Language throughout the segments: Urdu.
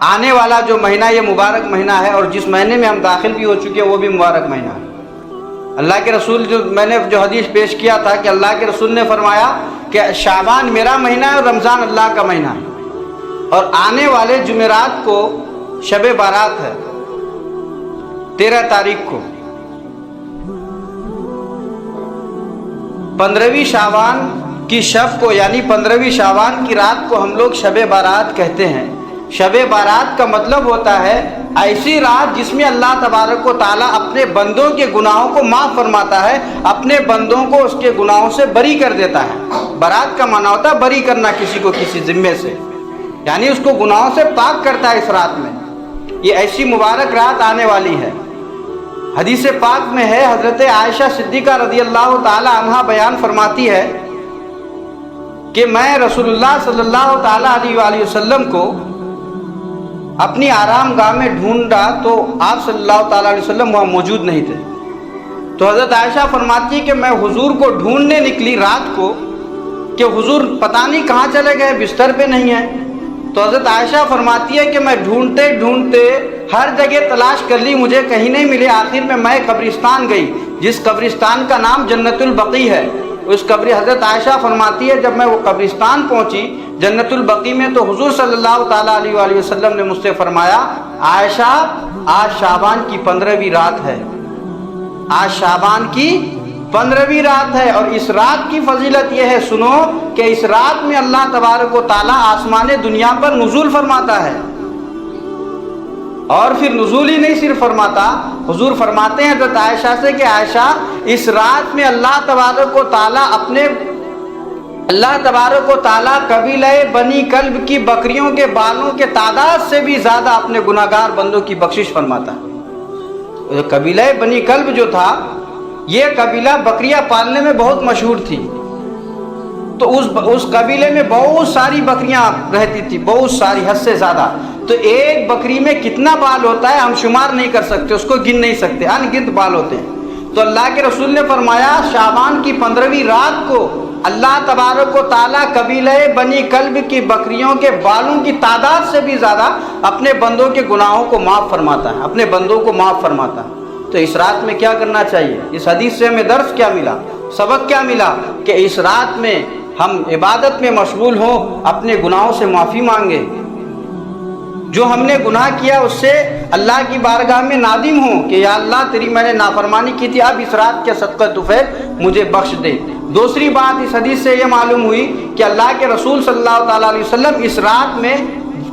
آنے والا جو مہینہ یہ مبارک مہینہ ہے، اور جس مہینے میں ہم داخل بھی ہو چکے ہیں وہ بھی مبارک مہینہ ہے۔ اللہ کے رسول میں نے جو حدیث پیش کیا تھا کہ اللہ کے رسول نے فرمایا کہ شعبان میرا مہینہ ہے اور رمضان اللہ کا مہینہ ہے، اور آنے والے جمعرات کو شب بارات ہے 13 تاریخ کو۔ 15ویں شعبان کی شب کو یعنی 15ویں شعبان کی رات کو ہم لوگ شب بارات کہتے ہیں۔ شب بارات کا مطلب ہوتا ہے ایسی رات جس میں اللہ تبارک و تعالیٰ اپنے بندوں کے گناہوں کو معاف فرماتا ہے، اپنے بندوں کو اس کے گناہوں سے بری کر دیتا ہے۔ برات کا معنی ہوتا ہے بری کرنا کسی کو کسی ذمے سے، یعنی اس کو گناہوں سے پاک کرتا ہے اس رات میں۔ یہ ایسی مبارک رات آنے والی ہے۔ حدیث پاک میں ہے، حضرت عائشہ صدیقہ رضی اللہ تعالی عنہا بیان فرماتی ہے کہ میں رسول اللہ صلی اللہ تعالی علیہ وآلہ وسلم کو اپنی آرام گاہ میں ڈھونڈا تو آپ صلی اللہ تعالیٰ علیہ وسلم وہاں موجود نہیں تھے۔ تو حضرت عائشہ فرماتی ہے کہ میں حضور کو ڈھونڈنے نکلی رات کو کہ حضور پتہ نہیں کہاں چلے گئے، بستر پہ نہیں ہیں۔ تو حضرت عائشہ فرماتی ہے کہ میں ڈھونڈتے ڈھونڈتے ہر جگہ تلاش کر لی، مجھے کہیں نہیں ملے۔ آخر میں قبرستان گئی، جس قبرستان کا نام جنت البقیع ہے۔ اس حضرت عائشہ فرماتی ہے جب میں وہ قبرستان پہنچی جنت البقیع میں تو حضور صلی اللہ تعالیٰ علیہ وآلہ وسلم نے مجھ سے فرمایا، عائشہ آج شعبان کی 15ویں رات ہے، آج شعبان کی 15ویں رات ہے، اور اس رات کی فضیلت یہ ہے، سنو کہ اس رات میں اللہ تبارک و تعالیٰ آسمان دنیا پر نزول فرماتا ہے۔ اور پھر نزول ہی نہیں صرف فرماتا، حضور فرماتے ہیں حضرت عائشہ سے کہ عائشہ اس رات میں اللہ تبارک و تعالیٰ قبیلہ بنی کلب کی بکریوں کے بالوں کے تعداد سے بھی زیادہ اپنے گناہگار بندوں کی بخشش فرماتا ہے۔ قبیلہ بنی کلب جو تھا یہ قبیلہ بکریاں پالنے میں بہت مشہور تھی، تو اس قبیلے میں بہت ساری بکریاں رہتی تھی، بہت ساری، حد سے زیادہ۔ تو ایک بکری میں کتنا بال ہوتا ہے ہم شمار نہیں کر سکتے، اس کو گن نہیں سکتے، ان گنت بال ہوتے ہیں۔ تو اللہ کے رسول نے فرمایا شعبان کی 15ویں رات کو اللہ تبارک و تعالیٰ قبیلہ بنی کلب کی بکریوں کے بالوں کی تعداد سے بھی زیادہ اپنے بندوں کے گناہوں کو معاف فرماتا ہے، اپنے بندوں کو معاف فرماتا ہے۔ تو اس رات میں کیا کرنا چاہیے؟ اس حدیث سے ہمیں درس کیا ملا، سبق کیا ملا؟ کہ اس رات میں ہم عبادت میں مشغول ہوں، اپنے گناہوں سے معافی مانگے، جو ہم نے گناہ کیا اس سے اللہ کی بارگاہ میں نادم ہوں کہ یا اللہ تیری میں نے نافرمانی کی تھی، اب اس رات کے صدقہ طفیل مجھے بخش دے۔ دوسری بات اس حدیث سے یہ معلوم ہوئی کہ اللہ کے رسول صلی اللہ تعالیٰ علیہ وسلم اس رات میں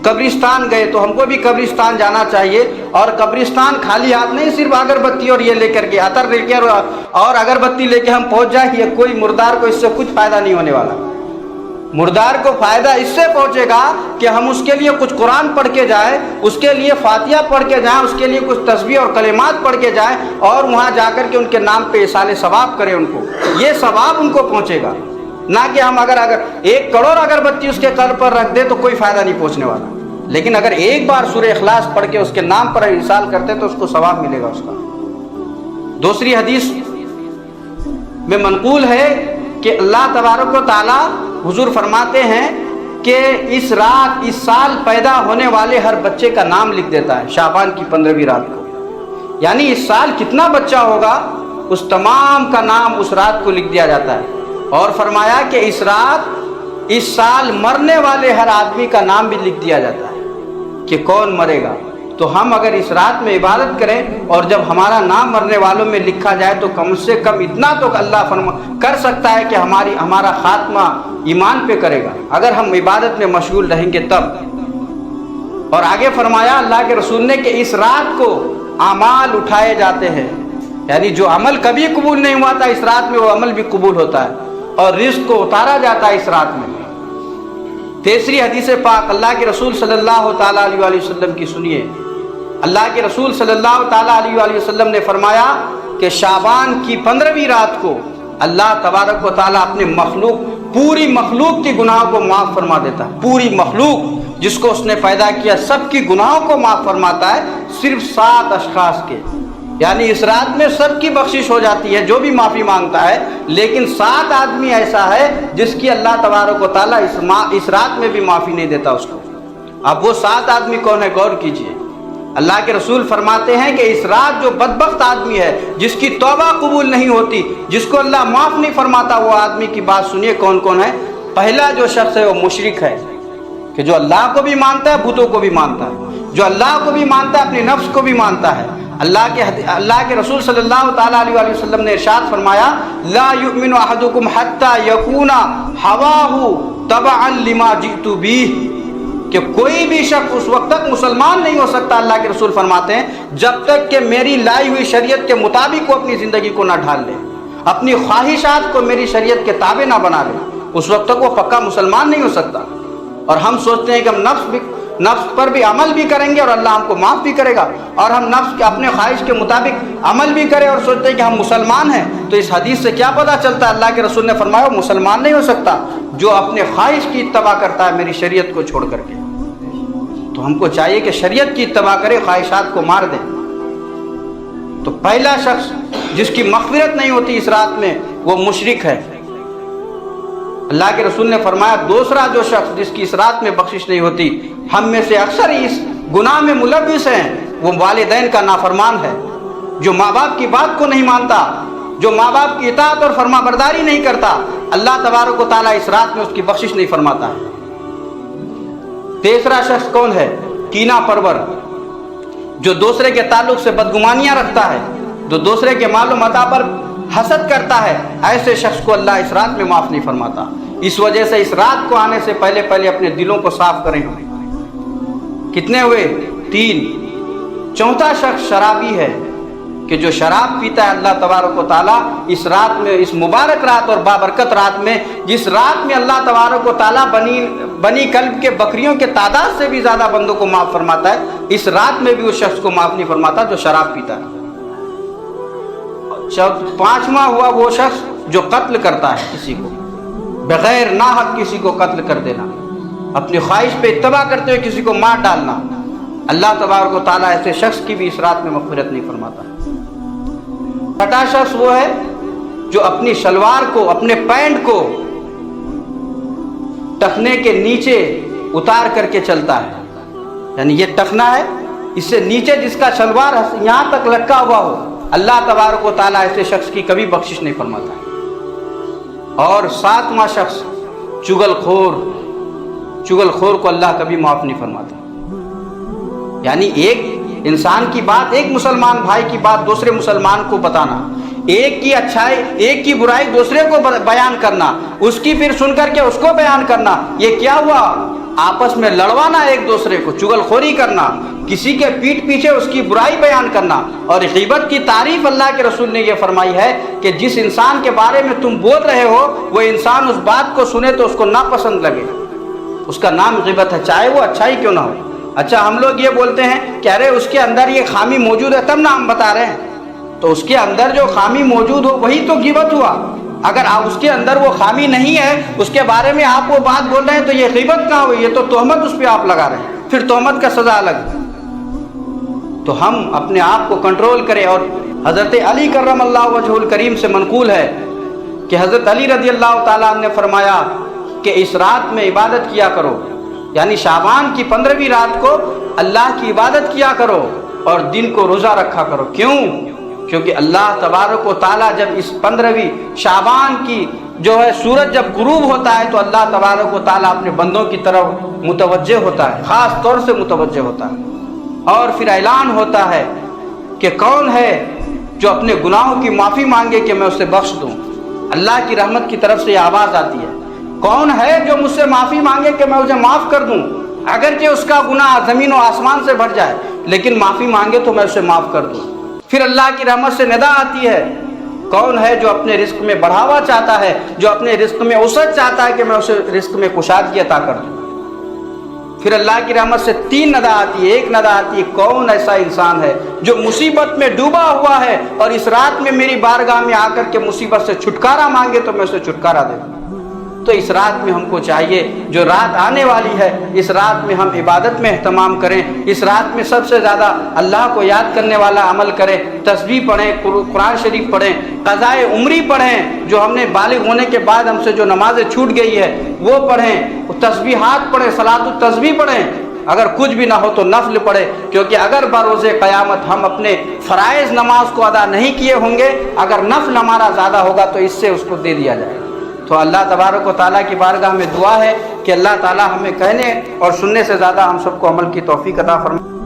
قبرستان گئے، تو ہم کو بھی قبرستان جانا چاہیے، اور قبرستان خالی ہاتھ نہیں، صرف اگربتی اور یہ لے کر کے، عطر لے کے اور اگربتی لے کے ہم پہنچ جائیں، یہ کوئی مردار کو اس سے کچھ فائدہ نہیں ہونے والا۔ مردار کو فائدہ اس سے پہنچے گا کہ ہم اس کے لیے کچھ قرآن پڑھ کے جائیں، اس کے لیے فاتحہ پڑھ کے جائیں، اس کے لیے کچھ تسبیح اور کلمات پڑھ کے جائیں، اور وہاں جا کر کے ان کے نام پہ ایصال ثواب کریں، ان کو یہ ثواب ان کو پہنچے گا۔ نہ کہ ہم اگر 1 کروڑ اگربتی اس کے قبر پر رکھ دیں تو کوئی فائدہ نہیں پہنچنے والا، لیکن اگر ایک بار سورہ اخلاص پڑھ کے اس کے نام پر ایصال کرتے تو اس کو ثواب ملے گا اس کا۔ دوسری حدیث میں منقول ہے کہ اللہ تبارک و تعالیٰ حضور فرماتے ہیں کہ اس رات اس سال پیدا ہونے والے ہر بچے کا نام لکھ دیتا ہے شعبان کی 15ویں رات کو، یعنی اس سال کتنا بچہ ہوگا اس تمام کا نام اس رات کو لکھ دیا جاتا ہے۔ اور فرمایا کہ اس رات اس سال مرنے والے ہر آدمی کا نام بھی لکھ دیا جاتا ہے کہ کون مرے گا۔ تو ہم اگر اس رات میں عبادت کریں اور جب ہمارا نام مرنے والوں میں لکھا جائے تو کم سے کم اتنا تو اللہ کر سکتا ہے کہ ہمارا خاتمہ ایمان پہ کرے گا، اگر ہم عبادت میں مشغول رہیں گے تب۔ اور آگے فرمایا اللہ کے رسول نے کہ اس رات کو اعمال اٹھائے جاتے ہیں، یعنی جو عمل کبھی قبول نہیں ہوا تھا اس رات میں وہ عمل بھی قبول ہوتا ہے، اور رزق کو اتارا جاتا ہے اس رات میں۔ تیسری حدیث پاک اللہ کے رسول صلی اللہ تعالیٰ علیہ وآلہ وسلم کی سنیے۔ اللہ کے رسول صلی اللہ تعالیٰ علیہ وآلہ وسلم نے فرمایا کہ شعبان کی 15ویں رات کو اللہ تبارک و تعالیٰ اپنے پوری مخلوق کی گناہوں کو معاف فرما دیتا ہے۔ پوری مخلوق جس کو اس نے پیدا کیا سب کی گناہوں کو معاف فرماتا ہے، صرف 7 اشخاص کے، یعنی اس رات میں سب کی بخشش ہو جاتی ہے جو بھی معافی مانگتا ہے، لیکن 7 آدمی ایسا ہے جس کی اللہ تبارک و تعالیٰ اس رات میں بھی معافی نہیں دیتا اس کو۔ اب وہ 7 آدمی کون ہے غور کیجئے. اللہ کے رسول فرماتے ہیں کہ اس رات جو بدبخت آدمی ہے جس کی توبہ قبول نہیں ہوتی, جس کو اللہ معاف نہیں فرماتا, وہ آدمی کی بات سنیے کون کون ہے. پہلا جو شخص ہے وہ مشرک ہے کہ جو اللہ کو بھی مانتا ہے, بتوں کو بھی مانتا ہے, جو اللہ کو بھی مانتا ہے اپنے نفس کو بھی مانتا ہے. اللہ کے رسول صلی اللہ تعالیٰ علیہ وسلم نے ارشاد فرمایا لا یؤمن احدکم حتی یکون ہواہ تبعا لما جئت بہ, کہ کوئی بھی شخص اس وقت تک مسلمان نہیں ہو سکتا, اللہ کے رسول فرماتے ہیں, جب تک کہ میری لائی ہوئی شریعت کے مطابق وہ اپنی زندگی کو نہ ڈھال لے, اپنی خواہشات کو میری شریعت کے تابع نہ بنا لے, اس وقت تک وہ پکا مسلمان نہیں ہو سکتا. اور ہم سوچتے ہیں کہ ہم نفس پر بھی عمل بھی کریں گے اور اللہ ہم کو معاف بھی کرے گا, اور ہم نفس کے اپنے خواہش کے مطابق عمل بھی کریں اور سوچتے ہیں کہ ہم مسلمان ہیں. تو اس حدیث سے کیا پتہ چلتا ہے؟ اللہ کے رسول نے فرمایا وہ مسلمان نہیں ہو سکتا جو اپنے خواہش کی اتباع کرتا ہے میری شریعت کو چھوڑ کر کے. تو ہم کو چاہیے کہ شریعت کی اتباع کرے, خواہشات کو مار دیں. تو پہلا شخص جس کی مغفرت نہیں ہوتی اس رات میں وہ مشرک ہے. اللہ کے رسول نے فرمایا دوسرا جو شخص جس کی اس رات میں بخشش نہیں ہوتی, ہم میں سے اکثر اس گناہ میں ملوث ہیں, وہ والدین کا نافرمان ہے, جو ماں باپ کی بات کو نہیں مانتا, جو ماں باپ کی اطاعت اور فرما برداری نہیں کرتا. اللہ تبارک و تعالیٰ اس رات میں اس کی بخشش نہیں فرماتا ہے. تیسرا شخص کون ہے؟ کینہ پرور, جو دوسرے کے تعلق سے بدگمانیاں رکھتا ہے, جو دوسرے کے مال و متاع پر حسد کرتا ہے. ایسے شخص کو اللہ اس رات میں معاف نہیں فرماتا. اس وجہ سے اس رات کو آنے سے پہلے اپنے دلوں کو صاف کریں. کتنے ہوئے؟ 3. چوتھا شخص شرابی ہے کہ جو شراب پیتا ہے. اللہ تبارک و تعالیٰ اس رات میں, اس مبارک رات اور بابرکت رات میں, جس رات میں اللہ تبارک و تعالیٰ بنی کلب کے بکریوں کے تعداد سے بھی زیادہ بندوں کو معاف فرماتا ہے, اس رات میں بھی اس شخص کو معاف نہیں فرماتا جو شراب پیتا ہے. 5واں ہوا وہ شخص جو قتل کرتا ہے کسی کو, بغیر ناحق کسی کو قتل کر دینا, اپنی خواہش پہ اتباع کرتے ہوئے کسی کو مار ڈالنا. اللہ تبارک و تعالیٰ ایسے شخص کی بھی اس رات میں مغفرت نہیں فرماتا. 6واں شخص وہ ہے جو اپنی شلوار کو, اپنے پینٹ کو ٹخنے کے نیچے اتار کر کے چلتا ہے. یعنی یہ ٹخنا ہے, اس سے نیچے جس کا شلوار یہاں تک لٹکا ہوا ہو, اللہ تبارک و تعالیٰ ایسے شخص کی کبھی بخشش نہیں فرماتا. اور 7واں شخص چغل خور کو اللہ کبھی معاف نہیں فرماتا. یعنی ایک انسان کی بات, ایک مسلمان بھائی کی بات دوسرے مسلمان کو بتانا, ایک کی اچھائی ایک کی برائی دوسرے کو بیان کرنا, اس کی پھر سن کر کے اس کو بیان کرنا, یہ کیا ہوا؟ آپس میں لڑوانا, ایک دوسرے کو چغل خوری کرنا, کسی کے پیٹھ پیچھے اس کی برائی بیان کرنا. اور غیبت کی تعریف اللہ کے رسول نے یہ فرمائی ہے کہ جس انسان کے بارے میں تم بول رہے ہو وہ انسان اس بات کو سنے تو اس کو ناپسند لگے, اس کا نام غیبت ہے, چاہے وہ اچھائی کیوں نہ ہو. اچھا ہم لوگ یہ بولتے ہیں کہ ارے اس کے اندر یہ خامی موجود ہے تب نہ ہم بتا رہے ہیں, تو اس کے اندر جو خامی موجود ہو وہی تو غیبت ہوا. اگر آپ اس کے اندر وہ خامی نہیں ہے, اس کے بارے میں آپ وہ بات بول رہے ہیں, تو یہ غیبت کہاں ہوئی؟ یہ تو تہمت اس پہ آپ لگا رہے ہیں, پھر تہمت کا سزا الگ. تو ہم اپنے آپ کو کنٹرول کریں. اور حضرت علی کرم اللہ وجہ الکریم سے منقول ہے کہ حضرت علی رضی اللہ تعالیٰ عنہ نے فرمایا کہ اس رات میں عبادت کیا کرو, یعنی شعبان کی 15ویں رات کو اللہ کی عبادت کیا کرو اور دن کو روزہ رکھا کرو. کیوں؟ کیونکہ اللہ تبارک و تعالیٰ جب اس 15ویں شعبان کی جو ہے سورج جب غروب ہوتا ہے تو اللہ تبارک و تعالیٰ اپنے بندوں کی طرف متوجہ ہوتا ہے, خاص طور سے متوجہ ہوتا ہے, اور پھر اعلان ہوتا ہے کہ کون ہے جو اپنے گناہوں کی معافی مانگے کہ میں اسے بخش دوں. اللہ کی رحمت کی طرف سے یہ آواز آتی ہے, کون ہے جو مجھ سے معافی مانگے کہ میں اسے معاف کر دوں, اگرچہ اس کا گناہ زمین و آسمان سے بڑھ جائے لیکن معافی مانگے تو میں اسے معاف کر دوں. پھر اللہ کی رحمت سے ندا آتی ہے, کون ہے جو اپنے رزق میں بڑھاوا چاہتا ہے, جو اپنے رزق میں وسعت چاہتا ہے کہ میں اسے رزق میں کشادگی عطا کر دوں. پھر اللہ کی رحمت سے 3 ندا آتی ہے. ایک ندا آتی ہے, کون ایسا انسان ہے جو مصیبت میں ڈوبا ہوا ہے اور اس رات میں میری بارگاہ میں آ کر کے مصیبت سے چھٹکارا مانگے تو میں اسے چھٹکارا دے دوں. تو اس رات میں ہم کو چاہیے, جو رات آنے والی ہے اس رات میں ہم عبادت میں اہتمام کریں, اس رات میں سب سے زیادہ اللہ کو یاد کرنے والا عمل کریں, تسبیح پڑھیں, قرآن شریف پڑھیں, قضائے عمری پڑھیں, جو ہم نے بالغ ہونے کے بعد ہم سے جو نمازیں چھوٹ گئی ہے وہ پڑھیں, تسبیحات پڑھیں, صلاۃ التسبیح پڑھیں, اگر کچھ بھی نہ ہو تو نفل پڑھے، کیونکہ اگر بروز قیامت ہم اپنے فرائض نماز کو ادا نہیں کیے ہوں گے، اگر نفل ہمارا زیادہ ہوگا تو اس سے اس کو دے دیا جائے گا۔ تو اللہ تبارک و تعالیٰ کی بارگاہ میں دعا ہے کہ اللہ تعالیٰ ہمیں کہنے اور سننے سے زیادہ ہم سب کو عمل کی توفیق عطا فرمائے۔